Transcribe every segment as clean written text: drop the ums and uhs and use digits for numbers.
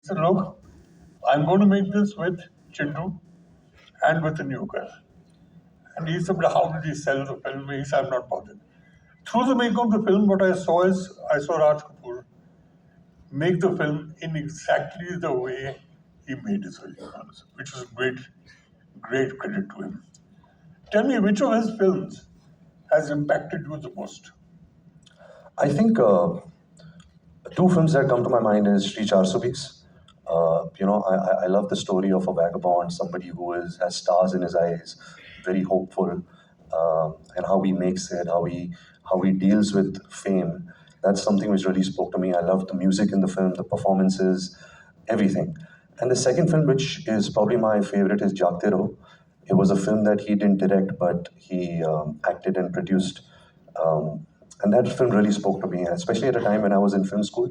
said, look, I'm going to make this with Chintu and with a new girl. And he said, but how did he sell the film? He said, I'm not bothered. Through the making of the film, what I saw is I saw Raj Kapoor make the film in exactly the way he made his films, which was great credit to him. Tell me, which of his films has impacted you the most? I think two films that come to my mind is Sri Charsubis. I love the story of a vagabond, somebody who has stars in his eyes, very hopeful, and how he makes it, how he deals with fame. That's something which really spoke to me. I loved the music in the film, the performances, everything. And the second film, which is probably my favorite, is Jagte Raho. It was a film that he didn't direct, but he acted and produced. And that film really spoke to me, especially at a time when I was in film school.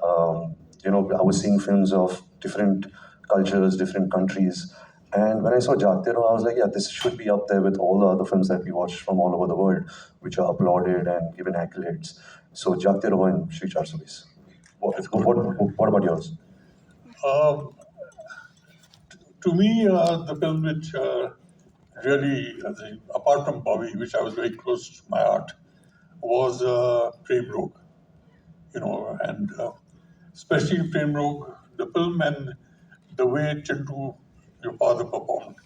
I was seeing films of different cultures, different countries. And when I saw Jagte Raho, I was like, yeah, this should be up there with all the other films that we watch from all over the world, which are applauded and given accolades. So Jagte Raho and Sri Charsubis. What about yours? Um, to me, the film which really, apart from Bobby, which I was very close to my heart, was Prem Rogue. And especially Prem Rogue, the film and the way Chintu, your father, performed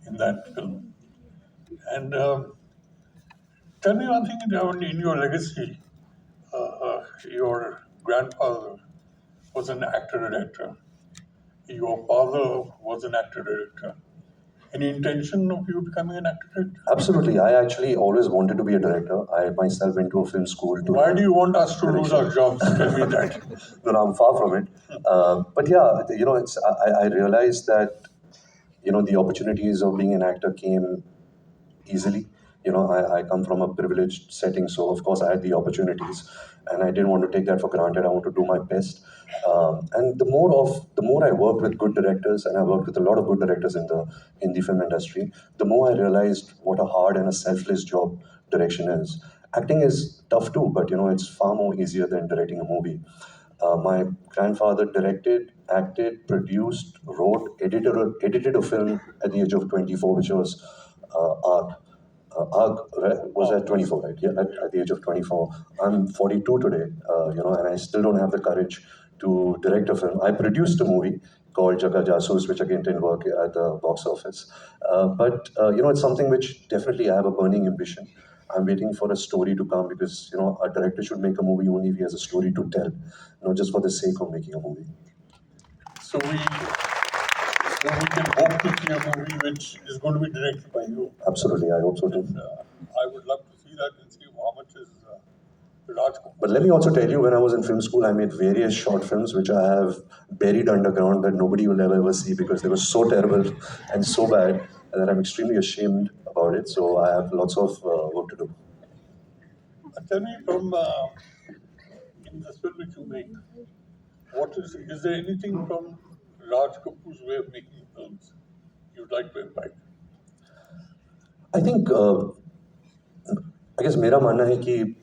in that film. And tell me one thing, in your legacy, your grandfather was an actor-director. Your father was an actor-director. Any intention of you becoming an actor-director? Absolutely. I actually always wanted to be a director. I myself went to a film school to. Why do you want us to lose our jobs? Tell me that. No, I'm far from it. But yeah, I realized that the opportunities of being an actor came easily. I come from a privileged setting, so of course I had the opportunities, and I didn't want to take that for granted. I want to do my best. And the more I worked with good directors, and I worked with a lot of good directors in the Hindi film industry, the more I realized what a hard and a selfless job direction is. Acting is tough too, but it's far more easier than directing a movie. My grandfather directed, acted, produced, wrote, edited a film at the age of 24, which was Arc. Arc was at 24, right? Yeah, at the age of 24. I'm 42 today, and I still don't have the courage to direct a film. I produced a movie called Jaga Jasoos, which again didn't work at the box office. But it's something which definitely I have a burning ambition. I'm waiting for a story to come because a director should make a movie only if he has a story to tell, not just for the sake of making a movie. So we can hope to see a movie which is going to be directed by you. Absolutely, I hope so too. And, I would love to see that and see how much is Raj Kapoor. But let me also tell you, when I was in film school, I made various short films which I have buried underground that nobody will ever see because they were so terrible and so bad that I'm extremely ashamed about it. So I have lots of work to do. Tell me from in this film which you make, is there anything from Raj Kapoor's way of making films you'd like to invite? I think, I guess मेरा मानना है कि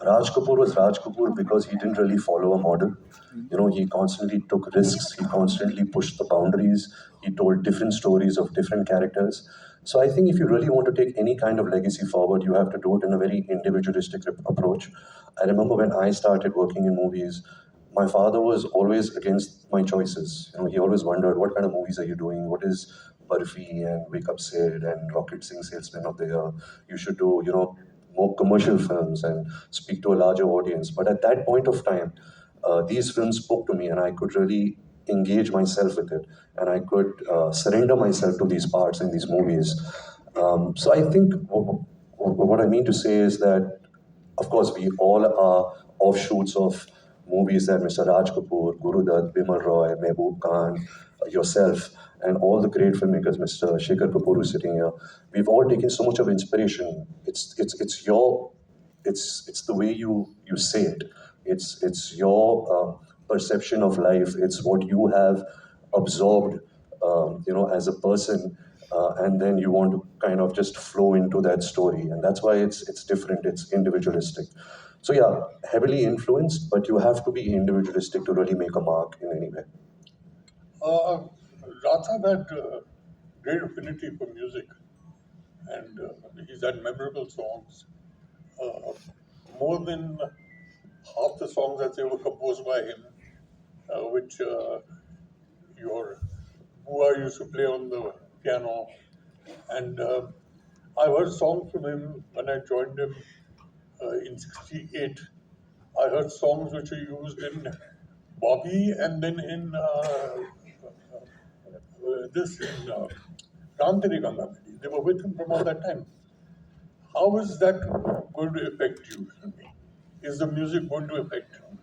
Raj Kapoor was Raj Kapoor because he didn't really follow a model. He constantly took risks, he constantly pushed the boundaries, he told different stories of different characters. So I think if you really want to take any kind of legacy forward, you have to do it in a very individualistic approach. I remember when I started working in movies, my father was always against my choices. He always wondered, what kind of movies are you doing? What is Barfi and Wake Up Sid and Rocket Singh Salesman of the Year? You should do, more commercial films and speak to a larger audience. But at that point of time, these films spoke to me and I could really engage myself with it and I could surrender myself to these parts in these movies. So I think what I mean to say is that, of course, we all are offshoots of movies that Mr. Raj Kapoor, Guru Dutt, Bimal Roy, Mehboob Khan, yourself, and all the great filmmakers, Mr. Shekhar Kapoor who's sitting here, we've all taken so much of inspiration. It's the way you say it. It's your perception of life. It's what you have absorbed, as a person, and then you want to kind of just flow into that story, and that's why it's different. It's individualistic. So yeah, heavily influenced, but you have to be individualistic to really make a mark in any way. Uh, Raj Saab had great affinity for music, and he's had memorable songs. Uh, More than half the songs that they were composed by him, which your Bua used to play on the piano, and I heard songs from him when I joined him in '68. I heard songs which he used in Bobby and then in this in Ram Tere Ganga Meri. They were with him from all that time. How is that going to affect you? Is the music going to affect you?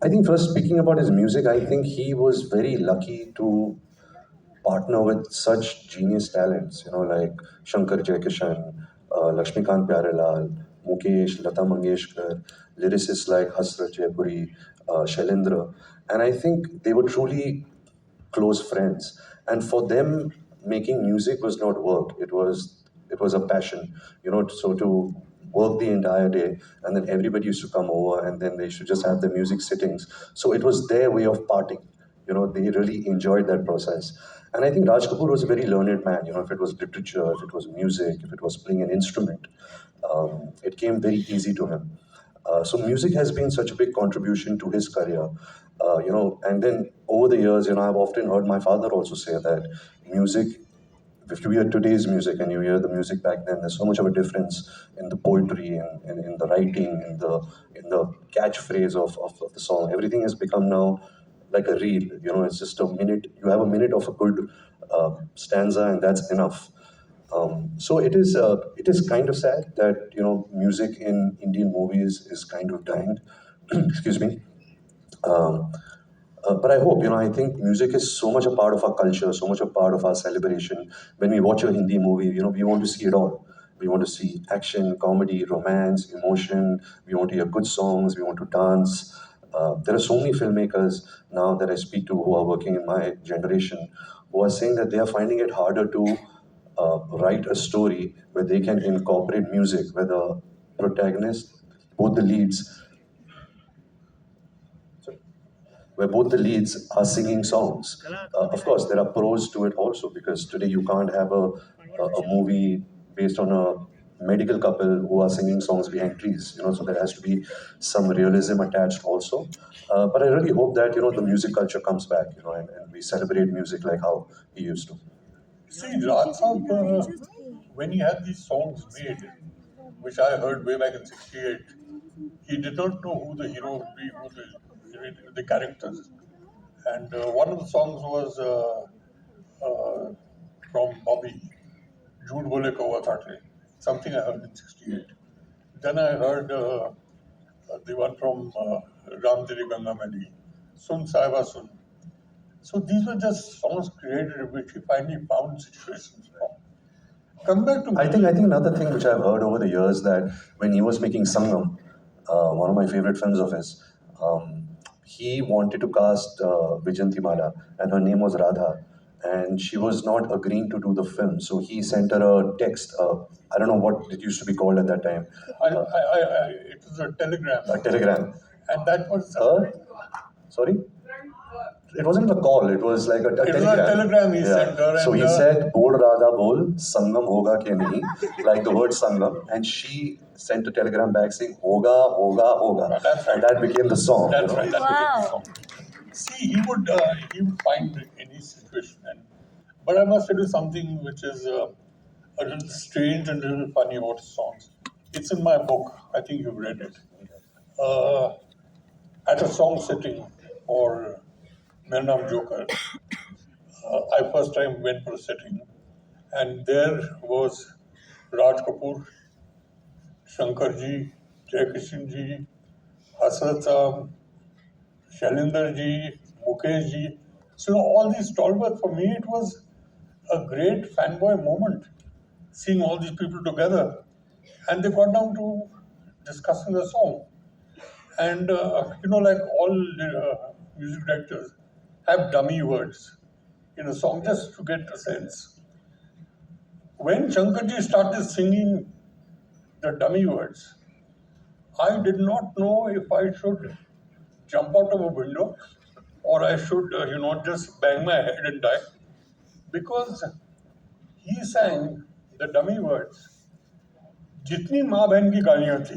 I think first speaking about his music, I think he was very lucky to partner with such genius talents, like Shankar Jaikishan, Lakshmikant Pyarelal, Mukesh, Lata Mangeshkar, lyricists like Hasrat Jaipuri, Shailendra. And I think they were truly close friends. And for them, making music was not work. It was a passion, So to work the entire day, and then everybody used to come over, and then they should just have the music sittings. So it was their way of partying. They really enjoyed that process. And I think Raj Kapoor was a very learned man. If it was literature, if it was music, if it was playing an instrument, it came very easy to him. So music has been such a big contribution to his career, And then over the years, I've often heard my father also say that music, if you hear today's music and you hear the music back then, there's so much of a difference in the poetry and in the writing, in the catchphrase of the song. Everything has become now like a reel. It's just a minute. You have a minute of a good stanza, and that's enough. So it is kind of sad that music in Indian movies is kind of dying. Excuse me. Um, but I hope, I think music is so much a part of our culture, so much a part of our celebration. When we watch a Hindi movie, we want to see it all. We want to see action, comedy, romance, emotion. We want to hear good songs. We want to dance. There are so many filmmakers now that I speak to who are working in my generation who are saying that they are finding it harder to write a story where they can incorporate music, where the protagonist, both the leads, where both the leads are singing songs. Of course, there are pros to it also because today you can't have a movie based on a medical couple who are singing songs behind trees. So there has to be some realism attached also. But I really hope that the music culture comes back, and we celebrate music like how he used to. See, Raj Saab, when he had these songs made, which I heard way back in '68, he did not know who the hero would be, who the characters. And one of the songs was from Bobby, Jhoot Bole Kaua Thate, something I heard in '68. Then I heard the one from Ram Teri Ganga Meli, Sun Saiba Sun. So these were just songs created in which he finally found situations from. Come back to I think another thing which I've heard over the years that when he was making Sangam, one of my favorite films of his, he wanted to cast Vijayantimala, and her name was Radha, and she was not agreeing to do the film. So he sent her a text. I don't know what it used to be called at that time. it was a telegram, A telegram. and that was Sorry. It wasn't a call. It was like a it was telegram. a telegram he sent her, So and he said, "Bol Radha bol, Sangam hoga ke nahi," like the word Sangam, and she sent a telegram back saying, "Hoga, hoga, hoga." That's right. And that became the song. That's right. That became the song. See, he would find any situation, but I must tell you something which is a little strange and a little funny about his songs. It's in my book. I think you've read it. Uh, at a song sitting for Mere Naam Joker, I first time went for a sitting, and there was Raj Kapoor, Shankar ji, Jai Kishan ji, Hasrat Saab, Shailendra ji, Mukesh ji. So all these stalwarts, for me, it was a great fanboy moment, seeing all these people together. And they got down to discussing the song. And, like all music directors have dummy words in a song just to get a sense. When Shankarji started singing the dummy words, I did not know if I should jump out of a window or I should, just bang my head and die. Because he sang the dummy words. जितनी माँ बहन की गालियाँ थी,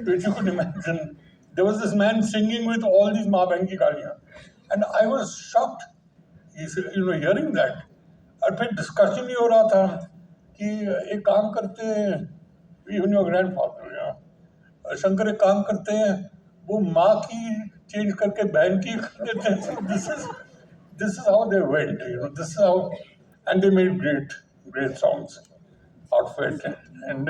which you could imagine, there was this man singing with all these माँ बहन की गालियाँ, and I was shocked, hearing that. और फिर डिस्कशन ही हो रहा था कि एक काम करते हैं, even your grandfather, शंकर एक काम करते हैं, वो माँ की चेंज करके बहन की कर देते हैं. So this is how they went, this is how, and they made great songs out of it. And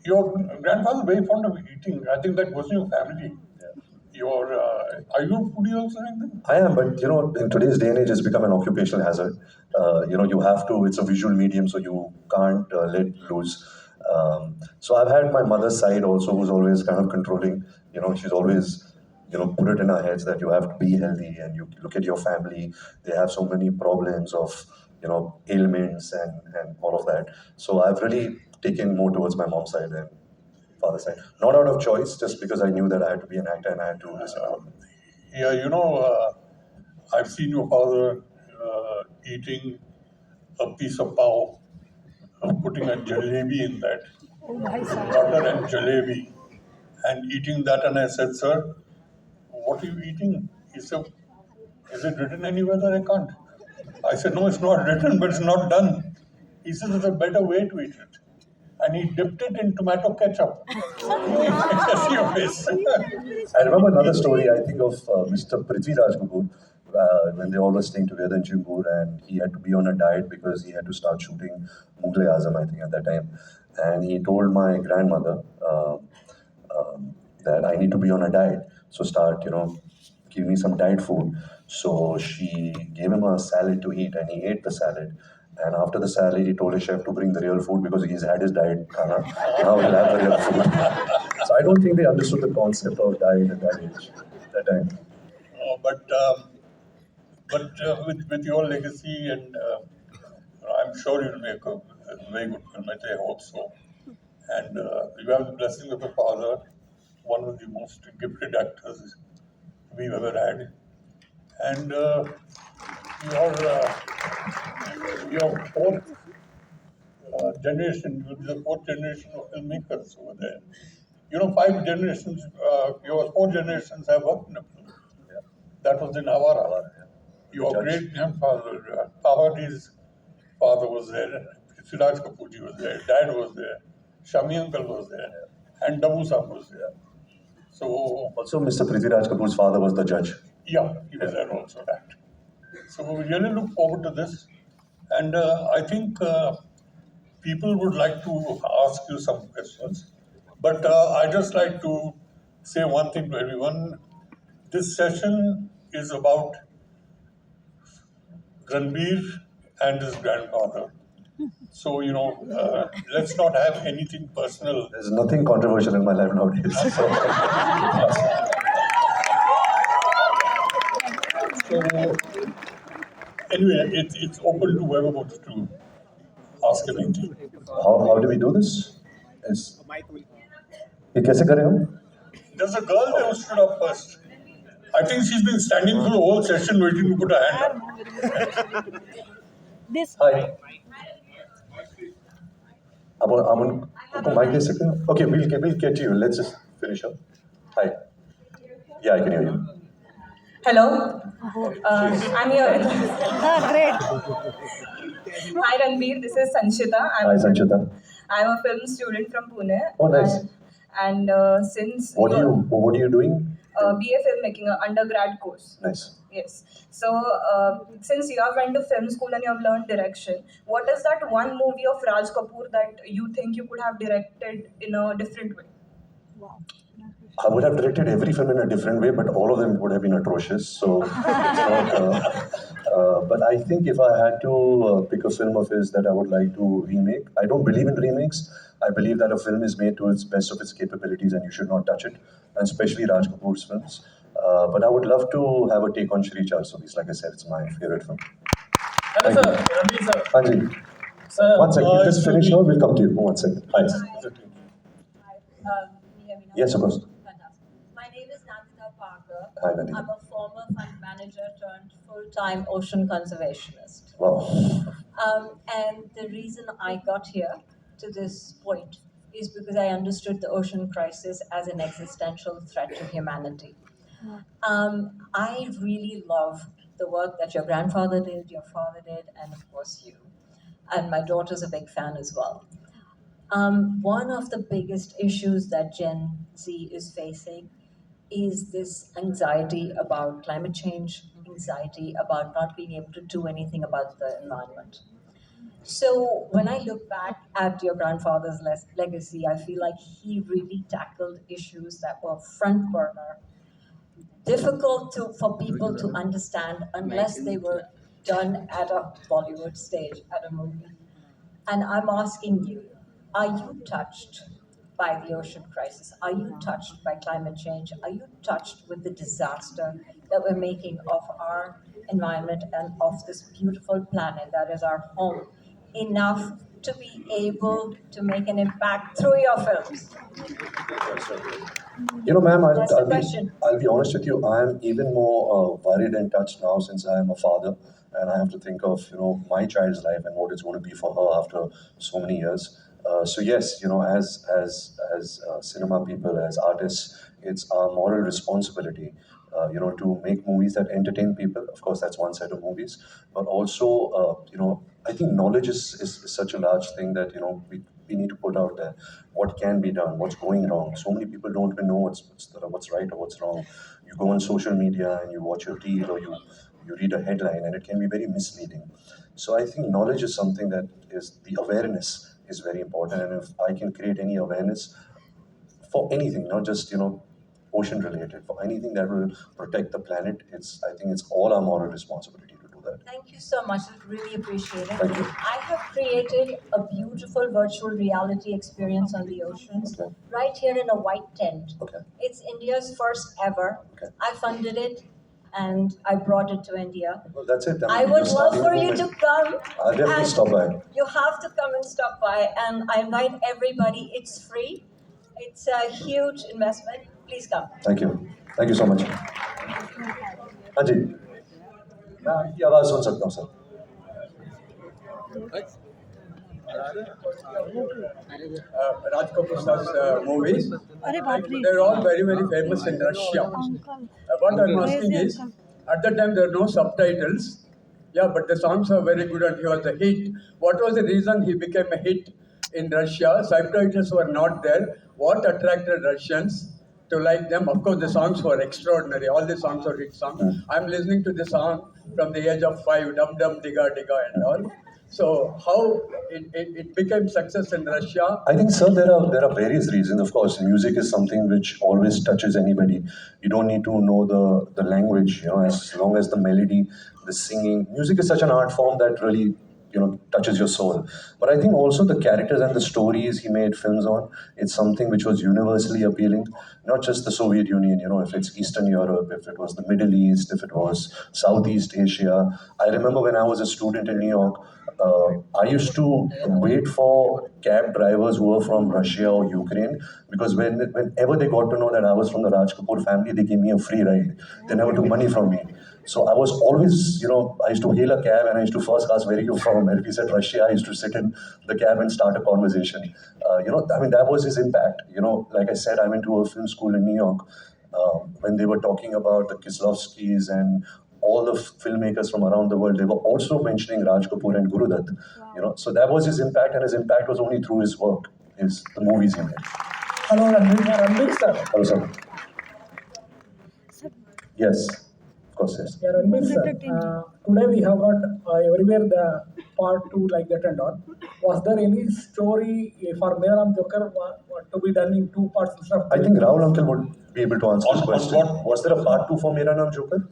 your grandfather was very fond of eating. I think that was in your family. Are you a foodie also? Anything? I am, but in today's day and age, it's become an occupational hazard. You have to. It's a visual medium, so you can't let loose. So I've had my mother's side also, who's always kind of controlling. She's always put it in her heads that you have to be healthy, and you look at your family; they have so many problems of ailments and all of that. So I've really taken more towards my mom's side and father's side, not out of choice, just because I knew that I had to be an actor and I had to listen to him. Yeah, I've seen your father eating a piece of pav, putting a jalebi in that, butter and jalebi, and eating that. And I said, "Sir, what are you eating?" He said, "Is it written anywhere that I can't?" I said, "No, it's not written, but it's not done." He said, "There's a better way to eat it." And he dipped it in tomato ketchup. See your face. I remember another story, I think, of Mr. Prithvi Raj Kapoor, when they all were staying together in Chimpur, and he had to be on a diet because he had to start shooting Mughal-e-Azam, I think, at that time. And he told my grandmother that I need to be on a diet, so start, give me some diet food. So she gave him a salad to eat, and he ate the salad. And after the salad, he told his chef to bring the real food because he's had his diet khana. Now he'll have the real food. So I don't think they understood the concept of diet at that age, that time. But with your legacy, and I'm sure you'll make a very good film. I hope so. And you have the blessing of a father, one of the most gifted actors we've ever had. And your fourth generation, you'll be the fourth generation of filmmakers over there. 5 generations, your 4 generations have worked in a film. Yeah. That was in Awara. Yeah. Your Judge. great grandfather, Pahadi's father was there, Siraj Kapoorji was there, Dad was there, Shami uncle was there, and Dabu Saab was there. So, Also, Mr. Prithvi Raj Kapoor's father was the judge. yeah, he was there also, that. So we really look forward to this. And I think people would like to ask you some questions. But I just like to say one thing to everyone. This session is about Ranbir and his grandfather. So, let's not have anything personal. There's nothing controversial in my life nowadays. So. So, anyway, it's open to whoever wants to ask anything. How do we do this? ये कैसे करें हम? There's a girl there who stood up first. I think she's been standing for the whole session waiting to put her hand up. This Hi. Aman, mic दे सकते हैं? Okay, we'll get to you. Let's just finish up. Hi. Yeah, I can hear you. Hello, I'm here. great. Hi Ranbir, this is Sanchita. Hi, Sanchita. I'm a film student from Pune. Oh, nice. And since What are you doing? BA filmmaking, an undergrad course. Nice. Yes. So since you have went to film school and you have learned direction, what is that one movie of Raj Kapoor that you think you could have directed in a different way? Wow. I would have directed every film in a different way, but all of them would have been atrocious. So, it's not, but I think if I had to pick a film of his that I would like to remake, I don't believe in remakes. I believe that a film is made to its best of its capabilities and you should not touch it, and especially Raj Kapoor's films. But I would love to have a take on Shri Char Subis. Like I said, it's my favorite film. Hello, sir. Ranbir, sir. Anji, Sir, one second. You just finish now. We'll come to you. 1 second. Hi. Can you hear me now? Yes, of course. Fantastic. My name is Nandita Parker. Hi, Nandini. I'm a former fund manager turned full-time ocean conservationist. Wow. And the reason I got here to this point is because I understood the ocean crisis as an existential threat to humanity. I really love the work that your grandfather did, your father did, and of course you. And my daughter's a big fan as well. One of the biggest issues that Gen Z is facing is this anxiety about climate change, anxiety about not being able to do anything about the environment. So when I look back at your grandfather's legacy, I feel like he really tackled issues that were front burner, difficult for people to understand unless they were done at a Bollywood stage, at a movie. And I'm asking you, are you touched by the ocean crisis? Are you touched by climate change? Are you touched with the disaster that we're making of our environment and of this beautiful planet that is our home enough to be able to make an impact through your films? You know, ma'am, That's the question. I'll be honest with you. I'm even more worried and touched now since I am a father, and I have to think of my child's life and what it's going to be for her after so many years. So yes, as cinema people, as artists, it's our moral responsibility. To make movies that entertain people. Of course, that's one set of movies, but also, I think knowledge is such a large thing that we need to put out there what can be done, what's going wrong. So many people don't even know what's right or what's wrong. You go on social media and you watch a reel or you read a headline and it can be very misleading. So I think knowledge is something that is the awareness is very important. And if I can create any awareness for anything, not just ocean related, for anything that will protect the planet, I think it's all our moral responsibility to do that. Thank you so much. I really appreciate it. Thank you. I have created a beautiful virtual reality experience on the oceans Okay. right here in a white tent. Okay. It's India's first ever. Okay. I funded it and I brought it to India. Well, that's it. I mean, would you're love starting for the you to movement. come. I'll definitely and stop by. You have to come and stop by, and I invite everybody. It's free. It's a huge investment. Please come. Thank you. Thank you so much. हाँ जी, मैं आपकी आवाज़ सुन सकता हूँ sir. Raj Kapoor sir's movies. अरे बाप रे They're all very, very famous in Russia. Uncle What I'm Where is asking the is, uncle? at that time there were no subtitles. Yeah, but the songs are very good and he was a hit. What was the reason he became a hit in Russia? Subtitles were not there. What attracted Russians to like them? Of course, the songs were extraordinary. All the songs are hit songs. I'm listening to the song from the age of 5, Dum Dum Digga Digga and all. So how it became success in Russia? I think, sir, there are various reasons. Of course, music is something which always touches anybody. You don't need to know the language, as long as the melody, the singing. Music is such an art form that really, touches your soul. But I think also the characters and the stories he made films on, it's something which was universally appealing. Not just the Soviet Union, if it's Eastern Europe, if it was the Middle East, if it was Southeast Asia. I remember when I was a student in New York, I used to wait for cab drivers who were from Russia or Ukraine because whenever they got to know that I was from the Raj Kapoor family, they gave me a free ride. They never took money from me. So I was always, I used to hail a cab and I used to first ask where are you from. And if he said Russia, I used to sit in the cab and start a conversation. That was his impact. Like I said, I went to a film school in New York when they were talking about the Kieslowskis and all the filmmakers from around the world. They were also mentioning Raj Kapoor and Guru Dutt. So that was his impact, and his impact was only through his work, the movies he made. Hello, Ranveer sir. Hello, sir. Yes, of course, yes. Yeah, Ranveer sir. Today we have got everywhere the part 2 like that and all. Was there any story for Meram Joker to be done in 2 parts instead of I think Rahul Uncle would be able to answer this On question. what? Was there a part 2 for Mera Naam Joker?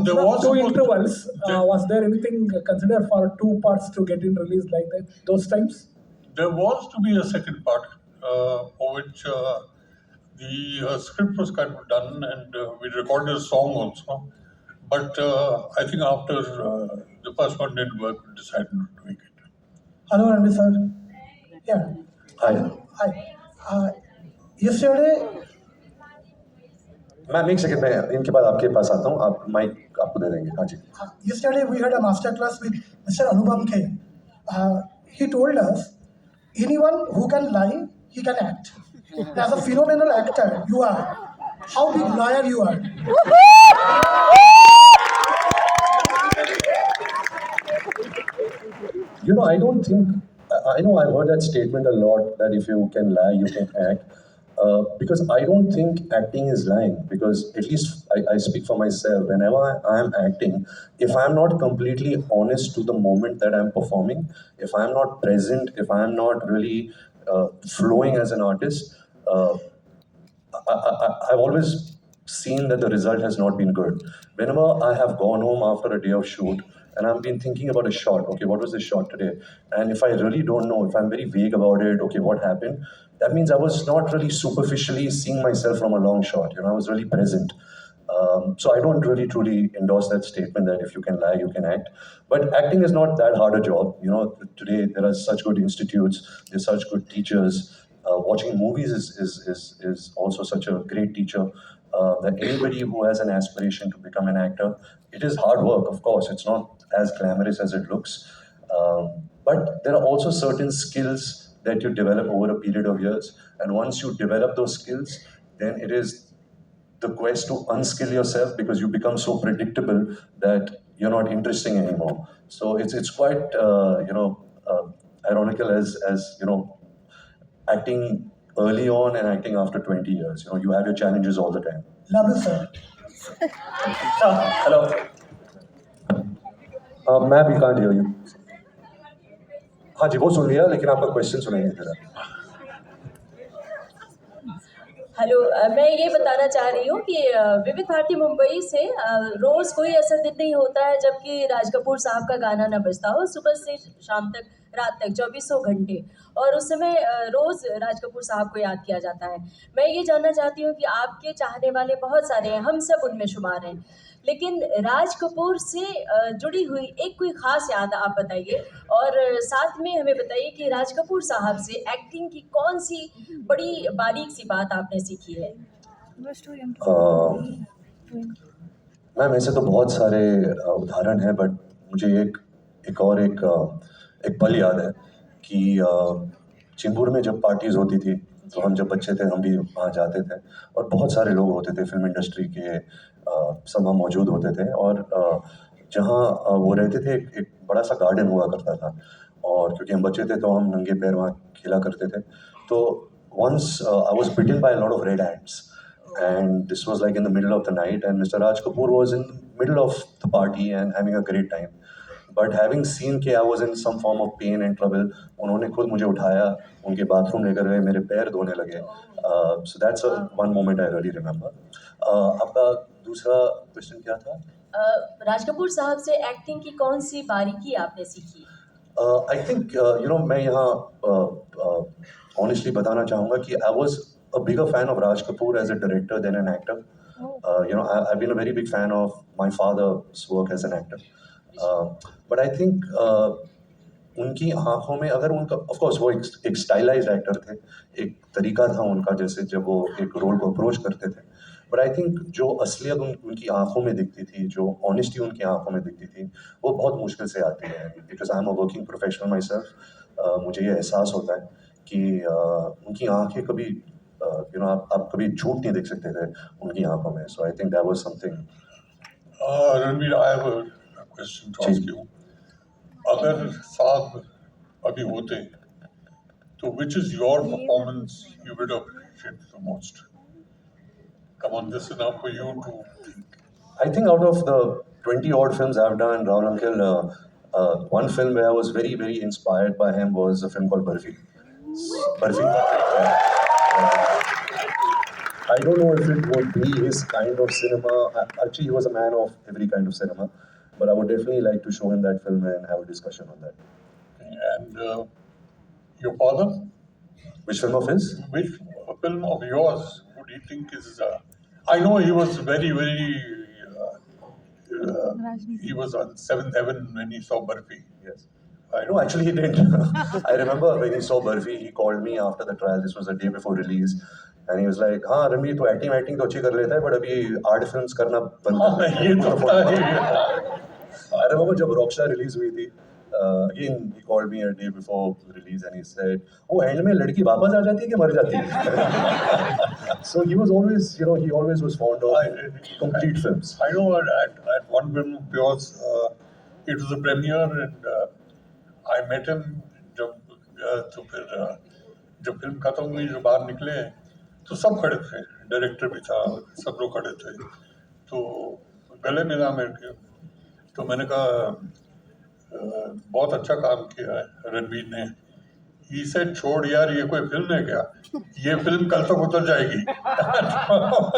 There was two supposed to- intervals. Was there anything considered for 2 parts to get in released like that those times? There was to be a second part for which the script was kind of done and we recorded a song also. But I think after the first one didn't work, we decided not to make it. Hello, Ranveer sir. Yeah. Hi. Hi. Yesterday, ma'am एक second, मैं इनके बाद आपके पास आता हूँ, आप mic आपको दे देंगे। हाँ जी। Yesterday we had a master class with Mr. Anupam K. He told us anyone who can lie, he can act. As a phenomenal actor, you are. How big liar you are. You know, I don't think, I know I've heard that statement a lot, that if you can lie, you can act. Because I don't think acting is lying, because at least I speak for myself. Whenever I am acting, if I'm not completely honest to the moment that I'm performing, if I'm not present, if I'm not really flowing as an artist, I've always seen that the result has not been good. Whenever I have gone home after a day of shoot and I've been thinking about a shot, okay, what was this shot today? And if I really don't know, if I'm very vague about it, okay, what happened? That means I was not really superficially seeing myself from a long shot. You know, I was really present. So I don't really truly endorse that statement that if you can lie, you can act. But acting is not that hard a job. You know, today there are such good institutes, there's such good teachers. Watching movies is also such a great teacher. That anybody who has an aspiration to become an actor, it is hard work, of course. It's not as glamorous as it looks. But there are also certain skills that you develop over a period of years. And once you develop those skills, then it is the quest to unskill yourself, because you become so predictable that you're not interesting anymore. So it's quite ironical as you know, acting early on and acting after 20 years. You know, you have your challenges all the time. Love you, sir. Hello. Ma'am, we can't hear you. हाँ जी, वो सुन लिया, लेकिन आपका question सुनेंगे जरा। Hello, मैं ये बताना चाह रही हूँ कि विविध भारती मुंबई से रोज़ कोई ऐसा दिन नहीं होता है जबकि राज कपूर साहब का गाना न बजता हो, सुबह से शाम तक, रात तक, 2400 घंटे। और उस समय रोज़ राज कपूर साहब को याद किया जाता है। मैं ये जानना चाहती हूँ कि आपके चाहने वाले बहुत सारे हैं, हम सब उनमें शुमार हैं, लेकिन राज कपूर से जुड़ी हुई एक कोई ख़ास याद आप बताइए, और साथ में हमें बताइए कि राज कपूर साहब से एक्टिंग की कौन सी बड़ी बारीक सी बात आपने सीखी है। मैम, ऐसे तो बहुत सारे उदाहरण हैं, बट मुझे एक पल याद है कि चिंबूर में जब पार्टीज़ होती थी, तो हम जब बच्चे थे हम भी वहाँ जाते थे, और बहुत सारे लोग होते थे फिल्म इंडस्ट्री के, सब वहाँ मौजूद होते थे। और जहाँ वो रहते थे, एक बड़ा सा गार्डन हुआ करता था, और क्योंकि हम बच्चे थे तो हम नंगे पैर वहाँ खेला करते थे। तो once I was bitten by a lot of red ants, and this was like in the middle of the night, and Mr. Raj Kapoor was in the middle of the party and having a great time. But having seen कि I was in some form of pain and trouble, उन्होंने खुद मुझे उठाया, उनके bathroom लेकर गए, मेरे पैर धोने लगे। So that's one moment I really remember. आपका दूसरा क्वेश्चन क्या था? राज कपूर साहब से एक्टिंग की कौन सी बारीकी आपने सीखी? I think मैं यहाँ honestly बताना चाहूँगा कि I was a bigger fan of Raj Kapoor as a director than an actor. I've been a very big fan of my father's work as an actor. But I think उनकी आँखों में अगर उनका, of course वो एक stylised actor थे, एक तरीका था उनका, जैसे जब वो एक रोल को अप्रोच करते थे। बट आई थिंक जो असलियत उनकी आँखों में दिखती थी, जो ऑनेस्टी उनकी आँखों में दिखती थी, वो बहुत मुश्किल से आती है। Because I am a working professional my self, मुझे ये एहसास होता है कि उनकी आँखें कभी आप कभी झूठ नहीं देख सकते थे उनकी आँखों में। So I think that was something. Ranveer, I have a question to ask you. अगर साहब अभी होते तो which is your performance you would appreciate the most? Come on, this is enough for you to think. I think out of the 20 odd films I've done, Rahul Uncle, one film where I was very, very inspired by him was a film called Barfi. Barfi. I don't know if it would be his kind of cinema. Actually, he was a man of every kind of cinema. But I would definitely like to show him that film and have a discussion on that. And your father? Which film of his? Which film of yours would you think is... I know he was very, very... he was on seventh heaven when he saw Barfi. Yes. No, actually he didn't. I remember when he saw Barfi, he called me after the trial. This was the day before release. And he was like, हाँ रणवीर तो acting तो अच्छी कर लेता है but अभी art films करना बंद हाँ, कर ये तो था ही। I remember जब रॉकस्टार रिलीज हुई थी, again he called me a day before release and he said, "Oh, and में लड़की वापस आ जाती है कि मर जाती है?" So he was always, you know, he always was fond of complete films. I know at one film of yours, it was a premiere and I met him तो फिर जब फिल्म खत्म हुई, जो बाहर निकले तो सब खड़े थे, डायरेक्टर भी था, सब लोग खड़े थे, तो गले मिला मेरे के, तो मैंने कहा बहुत अच्छा काम किया है रणवीर ने। He said, छोड़ यार, ये कोई फिल्म है क्या, ये फिल्म कल तक उतर जाएगी।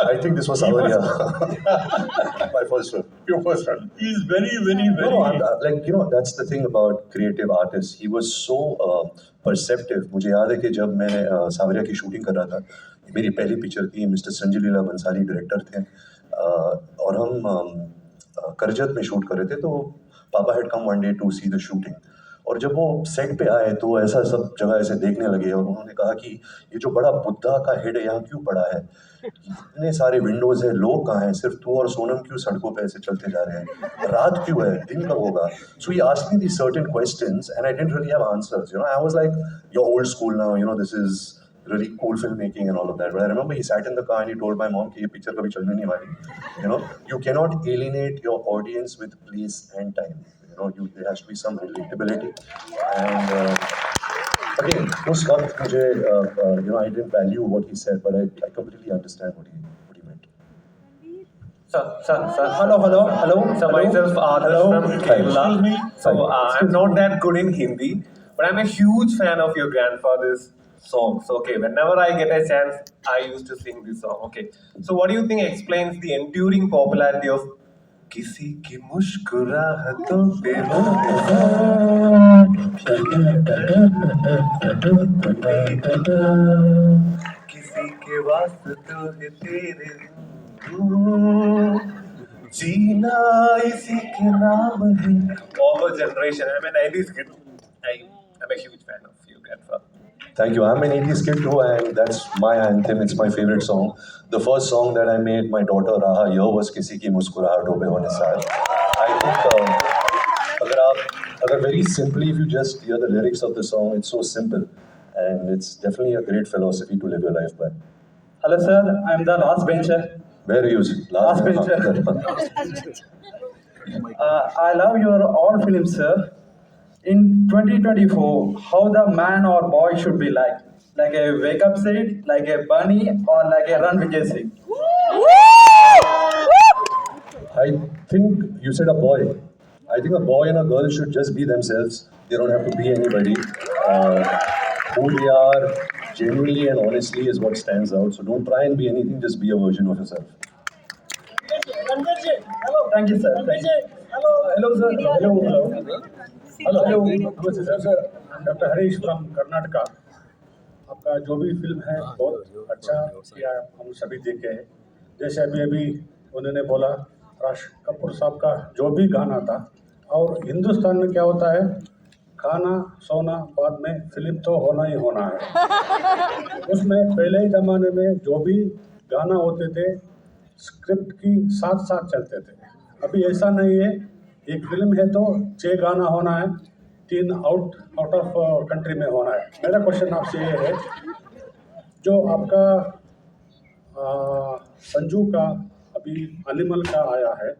I think this was Savarya, my first film. Your first one. He is very, very, very. No, like, you know, that's the thing about creative artists. He was so perceptive. मुझे याद है कि जब मैं सावरिया की शूटिंग कर रहा था, मेरी पहली पिक्चर थी, मिस्टर संजय लीला बंसाली डायरेक्टर थे, और हम करजत में शूट कर रहे थे, तो पापा had come one day to see the shooting, और जब वो सेट पे आए तो ऐसा सब जगह ऐसे देखने लगे और उन्होंने कहा कि ये जो बड़ा बुद्धा का हेड है यहाँ क्यों पड़ा है, इतने सारे विंडोज है, लोग कहाँ हैं, सिर्फ तू और सोनम क्यों सड़कों पे ऐसे चलते जा रहे हैं, रात क्यों है, दिन कब होगा. So he asked me these certain questions and I didn't really have answers, you know. I was like, you're old school now, you know, this is really cool filmmaking and all of that. But I remember he sat in the car and he told my mom कि ये picture कभी चलने नहीं वाली, you know. You cannot alienate your audience with place and time, you know. There has to be some relatability and again, उस वक्त मुझे you know, I didn't value what he said, but I completely understand what he meant. Sir. Hello. So myself, Adarsh from Kerala. So I'm not that good in Hindi, but I'm a huge fan of your grandfather's songs. Okay, whenever I get a chance, I used to sing this song. Okay, so what do you think explains the enduring popularity of किसी की मुस्कुराहटों पे किसी के वास्ते है तेरे जीना इसी के नाम है. All the generation. I'm an 90s kid. I'm a huge fan of you, grandfather. Thank you. I'm an 80s kid too, and that's my anthem. It's my favorite song. The first song that I made my daughter Raha here was किसी की मुस्कुराहटों पे हो Nisar. I think अगर very simply, if you just hear the lyrics of the song, it's so simple, and it's definitely a great philosophy to live your life by. Hello, sir. I'm the last bencher. Where are you? Last bencher. I love your all films, sir. In 2024, how the man or boy should be like a wake up seat, like a bunny, or like a run Vijay Singh? I think you said a boy. I think a boy and a girl should just be themselves. They don't have to be anybody. Who they are, genuinely and honestly, is what stands out. So don't try and be anything. Just be a version of yourself. Hello. Thank you, sir. Hello, sir. Hello. Namaste, sir. I'm Dr. Harish from Karnataka. आपका जो भी film है बहुत अच्छा किया, हम सभी देखे हैं. जैसे अभी उन्होंने बोला, राज कपूर साहब का जो भी गाना था, और हिंदुस्तान में क्या होता है, खाना सोना बाद में, फिल्म तो होना ही होना है. उसमें पहले ही ज़माने में जो भी गाना होते थे स्क्रिप्ट की साथ साथ चलते थे. अभी ऐसा नहीं है, एक फिल्म है तो 6 गाना होना है, 3 आउट ऑफ कंट्री में होना है. मेरा क्वेश्चन आपसे ये है, जो आपका संजू का अभी एनिमल का आया है,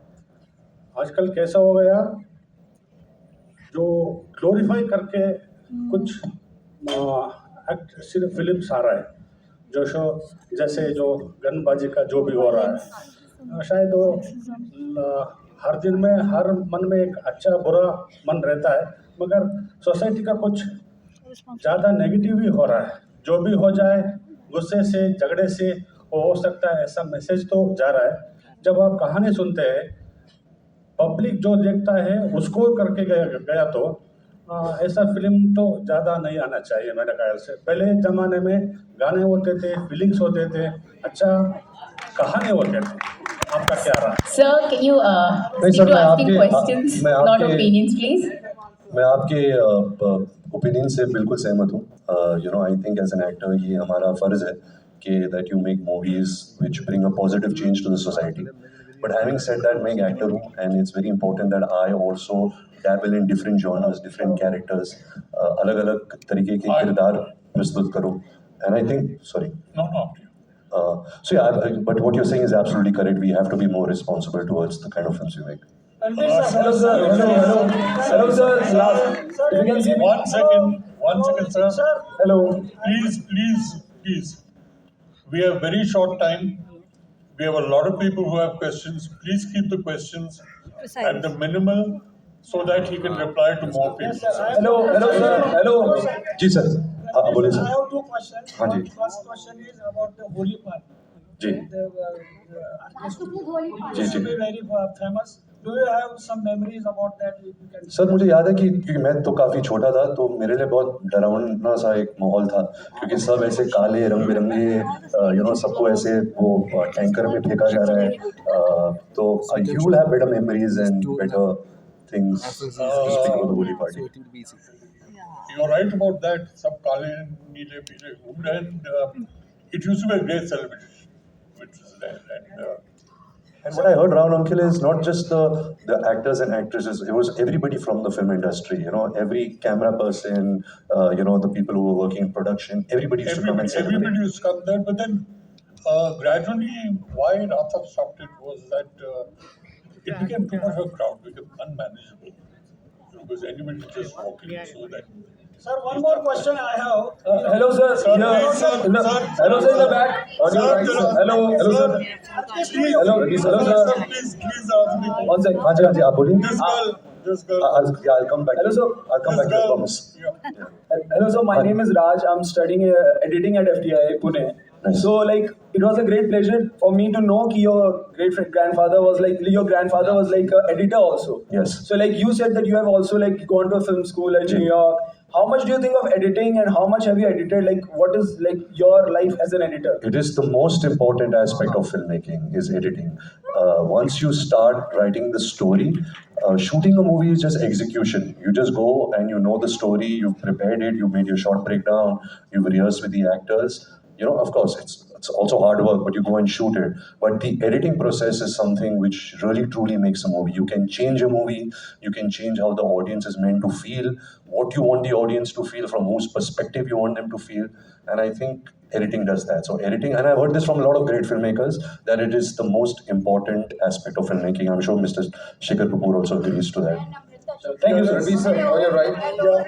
आजकल कैसा हो गया, जो ग्लोरीफाई करके कुछ सिर्फ फिल्म्स आ रहा है, जो शो जैसे जो गनबाजी का जो भी हो रहा है, शायद वो हर दिन में हर मन में एक अच्छा बुरा मन रहता है, मगर सोसाइटी का कुछ ज़्यादा नेगेटिव ही हो रहा है. जो भी हो जाए गुस्से से झगड़े से वो हो सकता है, ऐसा मैसेज तो जा रहा है. जब आप कहानी सुनते हैं, पब्लिक जो देखता है उसको करके गया तो ऐसा फिल्म तो ज़्यादा नहीं आना चाहिए मेरे ख्याल से. पहले ज़माने में गाने होते थे, फीलिंग्स होते थे, अच्छा कहानी होते थे. आपका क्या रहा? Sir, can you stick to asking questions, not opinions, please? मैं आपके ओपिनियन से बिल्कुल सहमत हूँ. You know, I think as an actor ये हमारा फ़र्ज़ है that you make movies which bring a positive change to the society. But having said that, मैं एक actor हूँ, and it's very important that I also dabble in different genres, different characters, अलग-अलग तरीके के किरदार प्रस्तुत करूँ. And I think, sorry. No, no. So yeah, but what you're saying is absolutely correct. We have to be more responsible towards the kind of films we make. Hello, sir. Hello, sir. If you can see me. 1 second. 1 second, sir. Hello. Please. We have very short time. We have a lot of people who have questions. Please keep the questions at the minimal so that he can reply to more people. Hello, sir. Hello. जी sir. हाँ बोलिए I सर. have two questions. हाँ जी. First question is about the holy part. जी. The artist जी, used to जी. be very famous. Do you have some memories about that? If you can. Sir मुझे याद है कि क्योंकि मैं तो काफ़ी छोटा था तो मेरे लिए बहुत डरावना सा एक माहौल था क्योंकि सब ऐसे काले रंग बिरंगे सबको ऐसे वो टैंकर में फेंका जा रहा है तो you will have better memories and better things to speak about the holy party. You're right about that. Sab kale neele peele ghumde and it used to be a great celebration, which is there. And what I heard around Uncle is not just the actors and actresses, it was everybody from the film industry, every camera person, the people who were working in production, everybody used to come and celebrate. Everybody used to come there, but then gradually why Ratha stopped it was that it became too much of a crowd, became unmanageable. Because anybody just walking so that. Sir, one more question I have. Hello, sir. Sir, Here. please, sir. Hello, sir, in the back. On your right, sir. Hello, sir. Please, Hello, sir. please ask me. One second. हाँ जी आप बोलिए. This girl. I'll come back. Hello, sir. I'll come back. I promise. Yeah. Hello, sir. My name is Raj. I'm studying editing at FTI, Pune. Nice. So, it was a great pleasure for me to know that your grandfather was an editor also. Yes. So, you said that you have also gone to a film school at New York. How much do you think of editing and how much have you edited? What is your life as an editor? It is the most important aspect of filmmaking is editing. Once you start writing the story, shooting a movie is just execution. You just go and you know the story, you've prepared it, you've made your short breakdown, you've rehearsed with the actors. Of course, it's also hard work, but you go and shoot it. But the editing process is something which really truly makes a movie. You can change a movie, you can change how the audience is meant to feel, what you want the audience to feel, from whose perspective you want them to feel. And I think editing does that. So editing, and I've heard this from a lot of great filmmakers, that it is the most important aspect of filmmaking. I'm sure Mr. Shikhar Kapoor also agrees to that. Thank you, sir. Please, sir. Oh, you're right.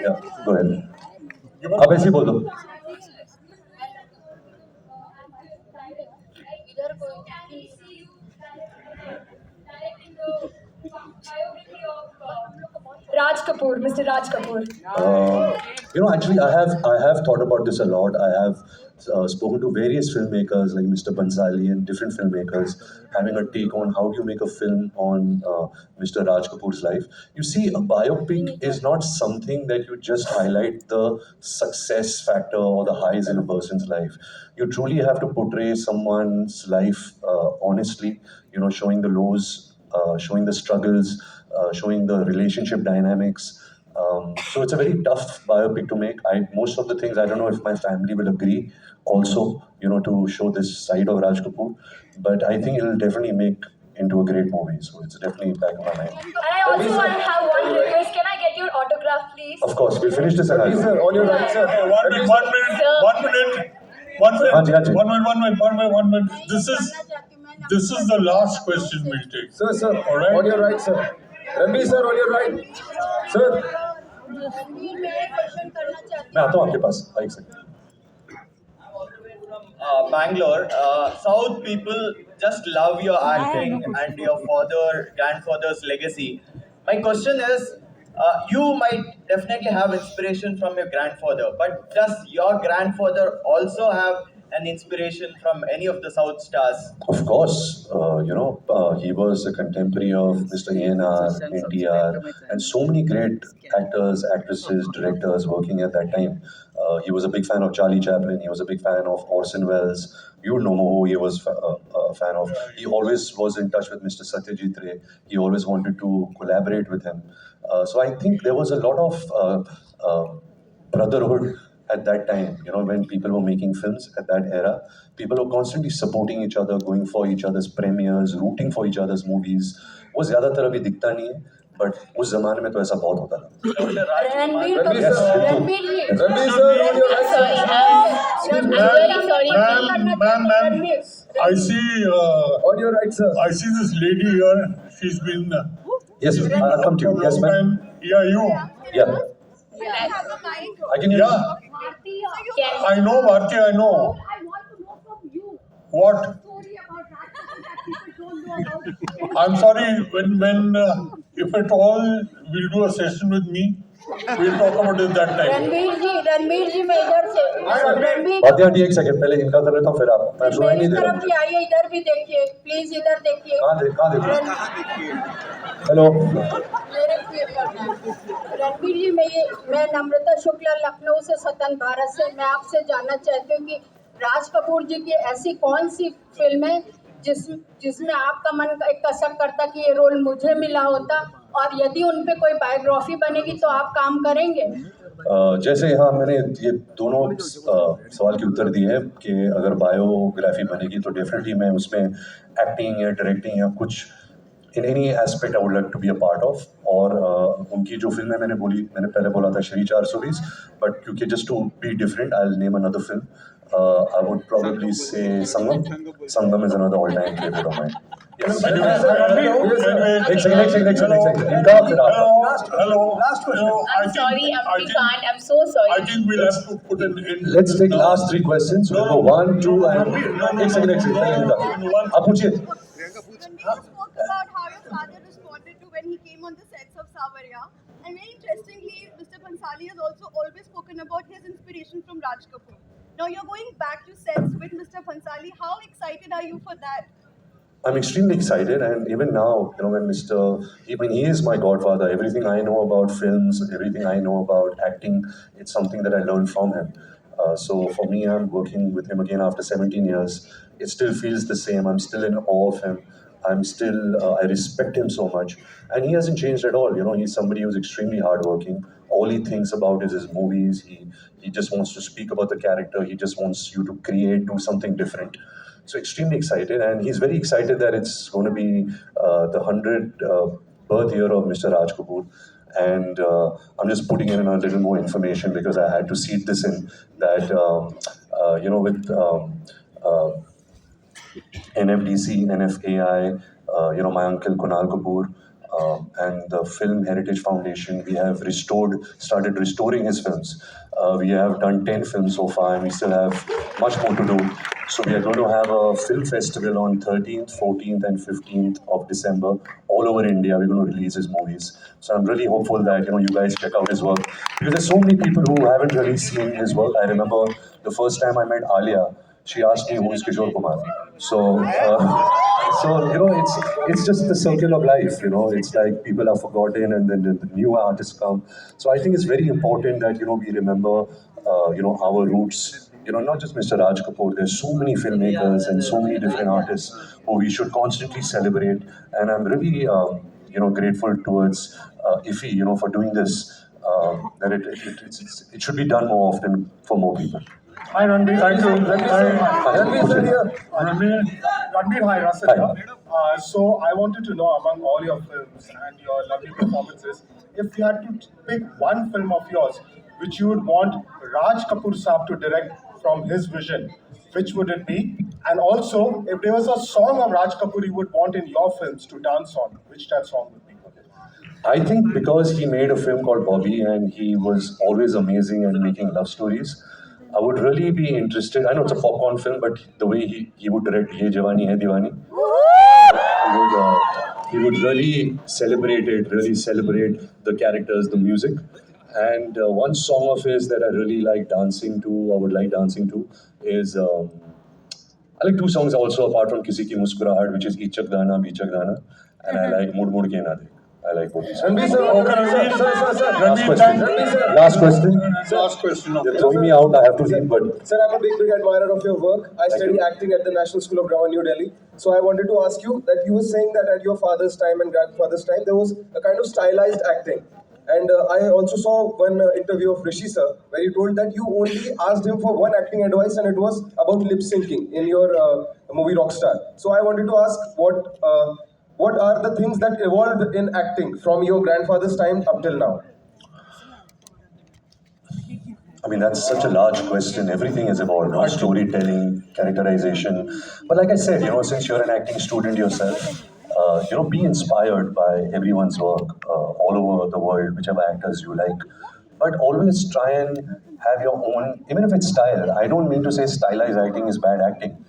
Yeah, go ahead. आप ऐसे ही बोल दो. Raj Kapoor, Mr. Raj Kapoor. Actually, I have thought about this a lot. I have spoken to various filmmakers like Mr. Bansali and different filmmakers, having a take on how do you make a film on Mr. Raj Kapoor's life. You see, a biopic is not something that you just highlight the success factor or the highs in a person's life. You truly have to portray someone's life honestly, showing the lows, showing the struggles, showing the relationship dynamics. So it's a very tough biopic to make. Most of the things, I don't know if my family will agree also, to show this side of Raj Kapoor. But I think it'll definitely make into a great movie. So it's definitely back in my mind. And I also want to have one request. Can I get your autograph, please? Of course, we'll finish this. Please, sir. On your right, sir. Hey, 1 minute. 1 minute. Haan ji, haan ji. 1 minute. This is the last question we'll take. Sir. All right? On your right, sir. Ranbir, sir, on your right. Sir. मैं आता हूँ आपके पास. एक second. Bangalore, South people just love your acting and your grandfather's legacy. My question is, you might definitely have inspiration from your grandfather, but does your grandfather also have an inspiration from any of the South stars? Of course, he was a contemporary of Mr. A.N.R., NTR, and so many great actors, actresses, directors working at that time. He was a big fan of Charlie Chaplin. He was a big fan of Orson Welles. You know who he was a fan of. He always was in touch with Mr. Satyajit Ray. He always wanted to collaborate with him. So I think there was a lot of brotherhood at that time, you know, when people were making films at that era, people were constantly supporting each other, going for each other's premieres, rooting for each other's movies. वो ज़्यादातर अभी दिखता नहीं है, but उस ज़माने में तो ऐसा बहुत होता था. Yes, Ranbir sir, on your right. Sorry, I'm very sorry. Ma'am, I see. On your right, sir. I see this lady here. She's been. Yes, I'll come to you. Yes, ma'am. Yeah, you. Yeah. I can hear Yeah. you. I know, Bharti. I know. I want to know from you What? story about Raj Kapoor that people don't know about. I'm sorry. When if at all will do a session with me, we'll talk about it that time. Ranbir जी मैं इधर से रणबीर बात aunty एक second पहले इनका कर लेता हूँ फिर आप. मैं सुनाई नहीं मेरी दे तरफ रहा. भी आइए, इधर भी देखिए, प्लीज इधर देखिए. कहाँ देखो? हेलो. मेरे लिए करना है। रणबीर जी मैं नम्रता शुक्ला लखनऊ से स्वतंत्र भारत से मैं आपसे जानना चाहती हूँ कि राज कपूर जी की ऐसी कौन सी फिल्म है जिसमें आपका मन एक कसक करता कि ये रोल मुझे मिला होता, और यदि उन पे कोई बायोग्राफी बनेगी तो आप काम करेंगे? जैसे हाँ मैंने ये दोनों सवाल के उत्तर दिए हैं कि अगर बायोग्राफी बनेगी तो डेफिनेटली मैं उसमें एक्टिंग या डायरेक्टिंग या कुछ in any aspect I would like to be a part of. और उनकी जो फिल्म है मैंने पहले बोला था श्री 420, बट क्योंकि just to be different I will name another film. I would probably say Sangam. Sangam is another all-time favorite of mine. Yes. Next second. Hello. I'm sorry, we can't. I'm so sorry. I think we'll have to put an end. Let's take last 3 questions. We'll go 1, 2, and next second. आप पूछिए. You spoke about how your father responded to when he came on the sets of Savarya. And very interestingly, Mr. Bhansali has also always spoken about his inspiration from Raj Kapoor. Now you're going back to sets with Mr. Bhansali. How excited are you for that? I'm extremely excited, and even now, you know, when he is my godfather. Everything I know about films, everything I know about acting, it's something that I learned from him. So for me, I'm working with him again after 17 years. It still feels the same. I'm still in awe of him. I respect him so much, and he hasn't changed at all. You know, he's somebody who's extremely hardworking. All he thinks about is his movies. He just wants to speak about the character. He just wants you to do something different. So extremely excited, and he's very excited that it's going to be the 100th birth year of Mr. Raj Kapoor. And I'm just putting in a little more information because I had to seed this in that, you know, with NFDC, NFAI, you know, my uncle Kunal Kapoor, and the Film Heritage Foundation, we have started restoring his films. We have done 10 films so far, and we still have much more to do. So we are going to have a film festival on 13th, 14th, and 15th of December all over India. We're going to release his movies. So I'm really hopeful that, you know, you guys check out his work, because there's so many people who haven't really seen his work. I remember the first time I met Alia, she asked me who is Kishore Kumar. So you know, it's just the circle of life. You know, it's like people are forgotten, and then the new artists come. So I think it's very important that, you know, we remember, you know, our roots. You know, not just Mr. Raj Kapoor. There's so many filmmakers and so many different artists who we should constantly celebrate. And I'm really, you know, grateful towards IFFI, you know, for doing this. That it should be done more often for more people. Hi, Ranbir. Thank you. Ranbir, sir, here. Ranbir, hi, Russell here. So I wanted to know, among all your films and your lovely performances, if you had to pick one film of yours which you would want Raj Kapoor Saab to direct from his vision, which would it be? And also, if there was a song of Raj Kapoor you would want in your films to dance on, which that song would be? I think because he made a film called Bobby, and he was always amazing at making love stories, I would really be interested. I know it's a popcorn film, but the way he would direct Ye Jawani Hai Diwani, he would really celebrate the characters, the music. And one song of his that I really like dancing to, is I like 2 songs also apart from Kisi Ki Muskurahat, which is Ichak Dana, Bichak Dana, and I like Mud Mud Ke Na Dekh. I like both these songs. Last question. They're throwing me out. I have to leave, but Sir, I'm a big admirer of your work. I studied acting at the National School of Drama, New Delhi. So I wanted to ask you that you were saying that at your father's time and grandfather's time, there was a kind of stylized acting. And I also saw one interview of Rishi sir where he told that you only asked him for one acting advice, and it was about lip syncing in your movie Rockstar. So I wanted to ask what are the things that evolved in acting from your grandfather's time up till now? I mean, that's such a large question. Everything has evolved, no? Storytelling, characterization. But like I said, since you're an acting student yourself, be inspired by everyone's work all over the world, whichever actors you like. But always try and have your own, even if it's style. I don't mean to say stylized acting is bad acting.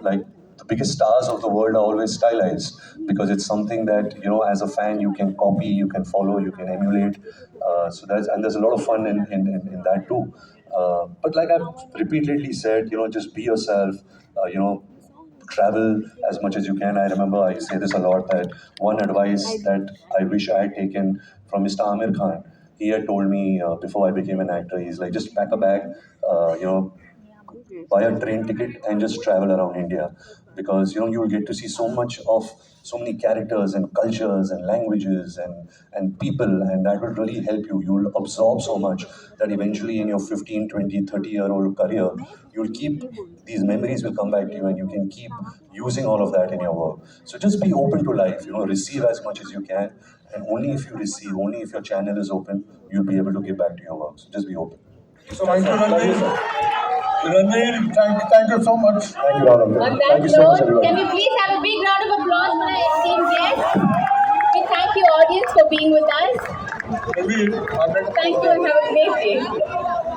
Like the biggest stars of the world are always stylized because it's something that, as a fan, you can copy, you can follow, you can emulate. There's a lot of fun in that too. But like I've repeatedly said, just be yourself, travel as much as you can. I remember I say this a lot, that one advice that I wish I had taken from Mr. Amir Khan. He had told me before I became an actor, he's like, just pack a bag, buy a train ticket and just travel around India, because you'll get to see so many characters and cultures and languages and people, and that will really help you. You'll absorb so much that eventually in your 15, 20, 30-year-old career, you'll keep these memories will come back to you, and you can keep using all of that in your work. So just be open to life, receive as much as you can, and only if you receive, only if your channel is open, you'll be able to give back to your work. So just be open. So thank you, Ranveer. Ranveer, thank you so much. Thank you, Ronald. On Thank you that so much, note, everyone. can we please have a big round of applause for our esteemed guests? We thank you, audience, for being with us. Ranveer, Thank you and have a great day.